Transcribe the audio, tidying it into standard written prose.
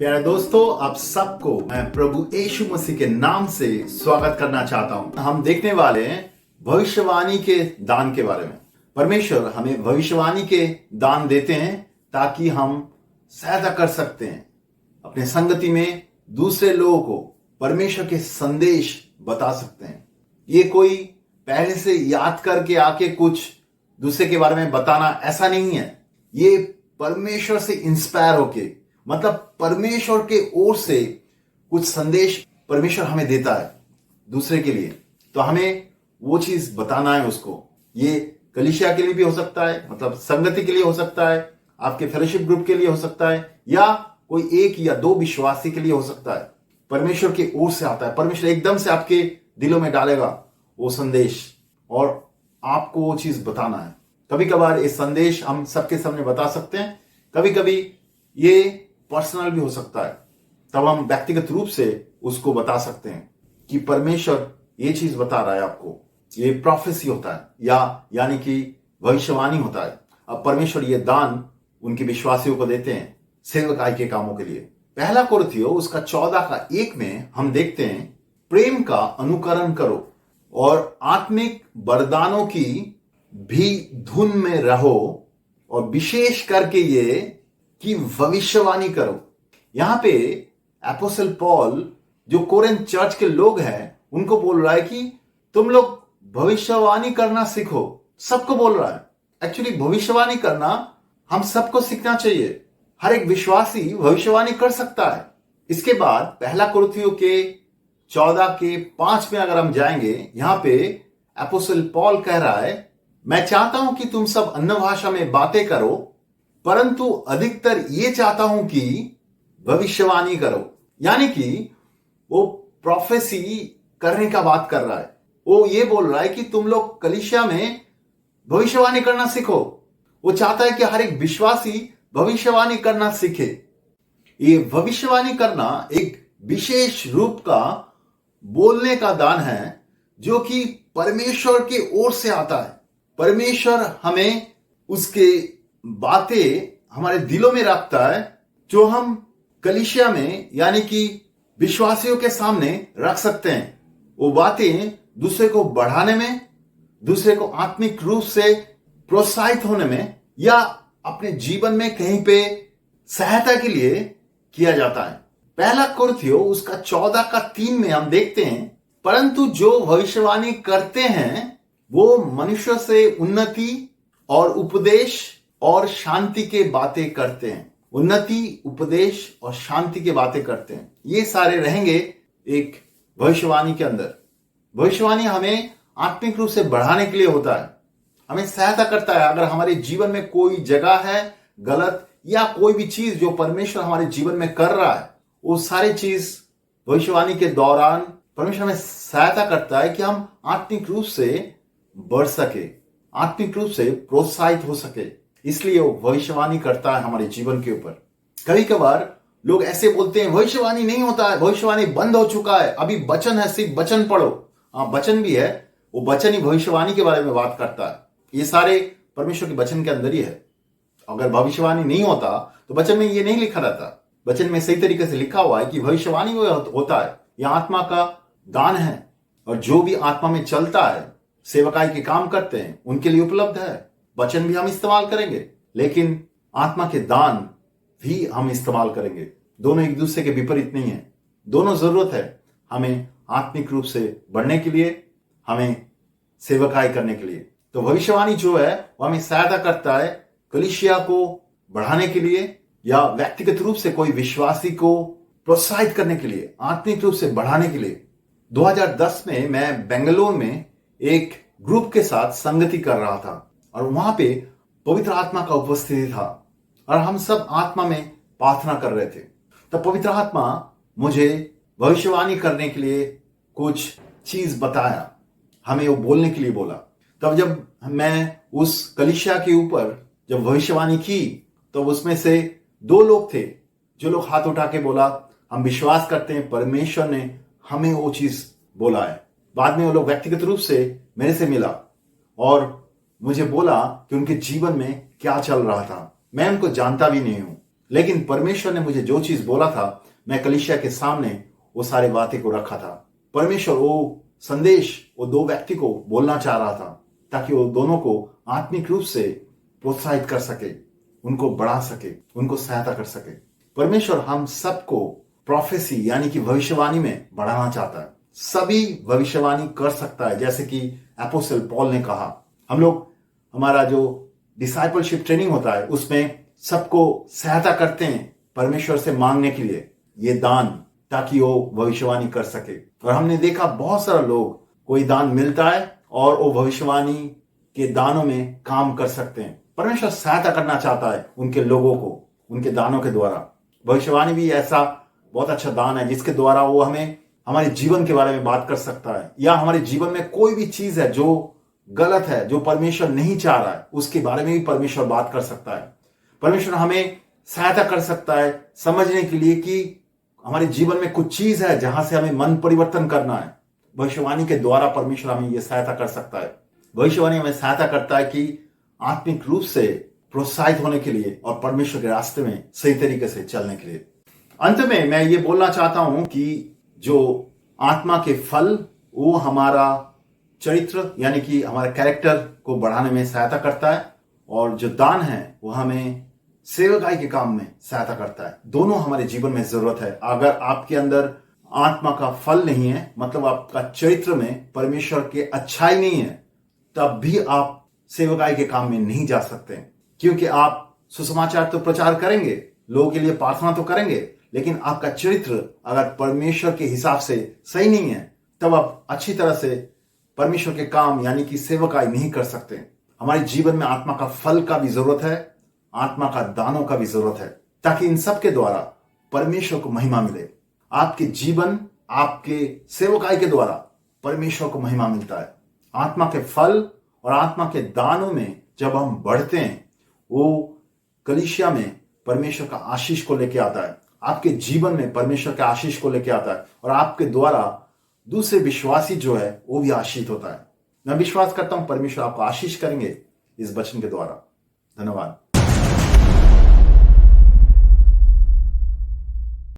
प्यारे दोस्तों, आप सबको मैं प्रभु यीशु मसीह के नाम से स्वागत करना चाहता हूं। हम देखने वाले हैं भविष्यवाणी के दान के बारे में। परमेश्वर हमें भविष्यवाणी के दान देते हैं ताकि हम सहायता कर सकते हैं अपने संगति में दूसरे लोगों को परमेश्वर के संदेश बता सकते हैं। ये कोई पहले से याद करके आके कुछ दूसरे के बारे में बताना ऐसा नहीं है। ये परमेश्वर से इंस्पायर होके, मतलब परमेश्वर के ओर से कुछ संदेश परमेश्वर हमें देता है दूसरे के लिए, तो हमें वो चीज बताना है उसको। ये कलीसिया के लिए भी हो सकता है, मतलब संगति के लिए हो सकता है, आपके फेलोशिप ग्रुप के लिए हो सकता है, या कोई एक या दो विश्वासी के लिए हो सकता है। परमेश्वर की ओर से आता है। परमेश्वर एकदम से आपके दिलों में डालेगा वो संदेश और आपको वो चीज बताना है। कभी कभार ये संदेश हम सबके सामने बता सकते हैं, कभी कभी ये पर्सनल भी हो सकता है, तब हम व्यक्तिगत रूप से उसको बता सकते हैं कि परमेश्वर ये चीज बता रहा है आपको। ये प्रोफेसी होता है यानी कि भविष्यवाणी होता है। अब परमेश्वर ये दान उनके विश्वासियों को देते हैं सेवकाई के कामों के लिए। पहला कुरिन्थियों उसका 14:1 में हम देखते हैं, प्रेम का अनुकरण करो और आत्मिक वरदानों की भी धुन में रहो, और विशेष करके ये कि भविष्यवाणी करो। यहां पे अपोस्टल पॉल जो कोरिन्थ चर्च के लोग हैं उनको बोल रहा है कि तुम लोग भविष्यवाणी करना सीखो। सबको बोल रहा है। एक्चुअली भविष्यवाणी करना हम सबको सीखना चाहिए। हर एक विश्वासी भविष्यवाणी कर सकता है। इसके बाद पहला कुरिन्थियों के 14:5 में अगर हम जाएंगे, यहां पे अपोस्टल पॉल कह रहा है, मैं चाहता हूं कि तुम सब अन्य भाषा में बातें करो, परंतु अधिकतर ये चाहता हूं कि भविष्यवाणी करो। यानी कि वो प्रोफेसी करने का बात कर रहा है। वो ये बोल रहा है कि तुम लोग कलीसिया में भविष्यवाणी करना सीखो। वो चाहता है कि हर एक विश्वासी भविष्यवाणी करना सीखे। ये भविष्यवाणी करना एक विशेष रूप का बोलने का दान है जो कि परमेश्वर के ओर से आता है। परमेश्वर हमें उसके बातें हमारे दिलों में रखता है जो हम कलीसिया में यानी कि विश्वासियों के सामने रख सकते हैं। वो बातें दूसरे को बढ़ाने में, दूसरे को आत्मिक रूप से प्रोत्साहित होने में, या अपने जीवन में कहीं पे सहायता के लिए किया जाता है। पहला कुरिन्थियों उसका 14:3 में हम देखते हैं, परंतु जो भविष्यवाणी करते हैं वो मनुष्य से उन्नति और उपदेश और शांति के बातें करते हैं। उन्नति, उपदेश और शांति के बातें करते हैं। ये सारे रहेंगे एक भविष्यवाणी के अंदर। भविष्यवाणी हमें आत्मिक रूप से बढ़ाने के लिए होता है, हमें सहायता करता है। अगर हमारे जीवन में कोई जगह है गलत, या कोई भी चीज जो परमेश्वर हमारे जीवन में कर रहा है, वो सारी चीज भविष्यवाणी के दौरान परमेश्वर हमें सहायता करता है कि हम आत्मिक रूप से बढ़ सके, आत्मिक रूप से प्रोत्साहित हो सके। इसलिए वो भविष्यवाणी करता है हमारे जीवन के ऊपर। कभी कभार लोग ऐसे बोलते हैं, भविष्यवाणी नहीं होता है, भविष्यवाणी बंद हो चुका है, अभी वचन है, सिर्फ वचन पढ़ो। हाँ, वचन भी है, वो वचन ही भविष्यवाणी के बारे में बात करता है। ये सारे परमेश्वर के वचन के अंदर ही है। अगर भविष्यवाणी नहीं होता तो वचन में ये नहीं लिखा रहता। वचन में सही तरीके से लिखा हुआ है कि भविष्यवाणी होता है, यह आत्मा का दान है, और जो भी आत्मा में चलता है, सेवकाई के काम करते हैं, उनके लिए उपलब्ध है। वचन भी हम इस्तेमाल करेंगे, लेकिन आत्मा के दान भी हम इस्तेमाल करेंगे। दोनों एक दूसरे के विपरीत नहीं है, दोनों जरूरत है हमें आत्मिक रूप से बढ़ने के लिए, हमें सेवकाई करने के लिए। तो भविष्यवाणी जो है वो हमें सहायता करता है कलीसिया को बढ़ाने के लिए, या व्यक्तिगत रूप से कोई विश्वासी को प्रोत्साहित करने के लिए, आत्मिक रूप से बढ़ाने के लिए। 2010 में मैं बेंगलुरु में एक ग्रुप के साथ संगति कर रहा था, और वहां पे पवित्र आत्मा का उपस्थिति था, और हम सब आत्मा में प्रार्थना कर रहे थे। तब पवित्र आत्मा मुझे भविष्यवाणी करने के लिए कुछ चीज बताया, हमें वो बोलने के लिए बोला। तब जब मैं उस कलीसिया के ऊपर जब भविष्यवाणी की, तो उसमें से 2 लोग थे जो लोग हाथ उठा के बोला, हम विश्वास करते हैं परमेश्वर ने हमें वो चीज बोला है। बाद में वो लोग व्यक्तिगत रूप से मेरे से मिला और मुझे बोला कि उनके जीवन में क्या चल रहा था। मैं उनको जानता भी नहीं हूं, लेकिन परमेश्वर ने मुझे जो चीज बोला था, मैं कलीसिया के सामने वो सारी बातें को रखा था। परमेश्वर वो संदेश वो दो व्यक्ति को बोलना चाह रहा था, ताकि वो दोनों को आत्मिक रूप से प्रोत्साहित कर सके, उनको बढ़ा सके, उनको सहायता कर सके। परमेश्वर हम सबको प्रोफेसी यानी कि भविष्यवाणी में बढ़ाना चाहता है। सभी भविष्यवाणी कर सकता है, जैसे कि अपोस्टल पॉल ने कहा। हम लोग हमारा जो डिसाइपलशिप ट्रेनिंग होता है उसमें सबको सहायता करते हैं परमेश्वर से मांगने के लिए ये दान, ताकि वो भविष्यवाणी कर सके। और हमने देखा बहुत सारा लोग कोई दान मिलता है और वो भविष्यवाणी के दानों में काम कर सकते हैं। परमेश्वर सहायता करना चाहता है उनके लोगों को उनके दानों के द्वारा। भविष्यवाणी भी ऐसा बहुत अच्छा दान है जिसके द्वारा वो हमें हमारे जीवन के बारे में बात कर सकता है, या हमारे जीवन में कोई भी चीज है जो गलत है, जो परमेश्वर नहीं चाह रहा है, उसके बारे में भी परमेश्वर बात कर सकता है। परमेश्वर हमें सहायता कर सकता है समझने के लिए कि हमारे जीवन में कुछ चीज है जहां से हमें मन परिवर्तन करना है। भविष्यवाणी के द्वारा परमेश्वर हमें यह सहायता कर सकता है। भविष्यवाणी हमें सहायता करता है कि आत्मिक रूप से प्रोत्साहित होने के लिए और परमेश्वर के रास्ते में सही तरीके से चलने के लिए। अंत में मैं ये बोलना चाहता हूं कि जो आत्मा के फल वो हमारा चरित्र यानी कि हमारे कैरेक्टर को बढ़ाने में सहायता करता है, और जो दान है वो हमें सेवकाई के काम में सहायता करता है। दोनों हमारे जीवन में जरूरत है। अगर आपके अंदर आत्मा का फल नहीं है, मतलब आपका चरित्र में परमेश्वर की अच्छाई नहीं है, तब भी आप सेवकाई के काम में नहीं जा सकते, क्योंकि आप सुसमाचार तो प्रचार करेंगे, लोगों के लिए प्रार्थना तो करेंगे, लेकिन आपका चरित्र अगर परमेश्वर के हिसाब से सही नहीं है, तब आप अच्छी तरह से परमेश्वर के काम यानी कि सेवकाई नहीं कर सकते। हमारे जीवन में आत्मा का फल का भी जरूरत है, आत्मा का दानों का भी जरूरत है, ताकि इन सब के द्वारा परमेश्वर को महिमा मिले। आपके जीवन आपके सेवकाई के द्वारा परमेश्वर को महिमा मिलता है। आत्मा के फल और आत्मा के दानों में जब हम बढ़ते हैं, वो कलीसिया में परमेश्वर का आशीष को लेके आता है, आपके जीवन में परमेश्वर के आशीष को लेके आता है, और आपके द्वारा दूसरे विश्वासी जो है वो भी आशीष होता है। मैं विश्वास करता हूं परमेश्वर आपको आशीष करेंगे इस वचन के द्वारा। धन्यवाद।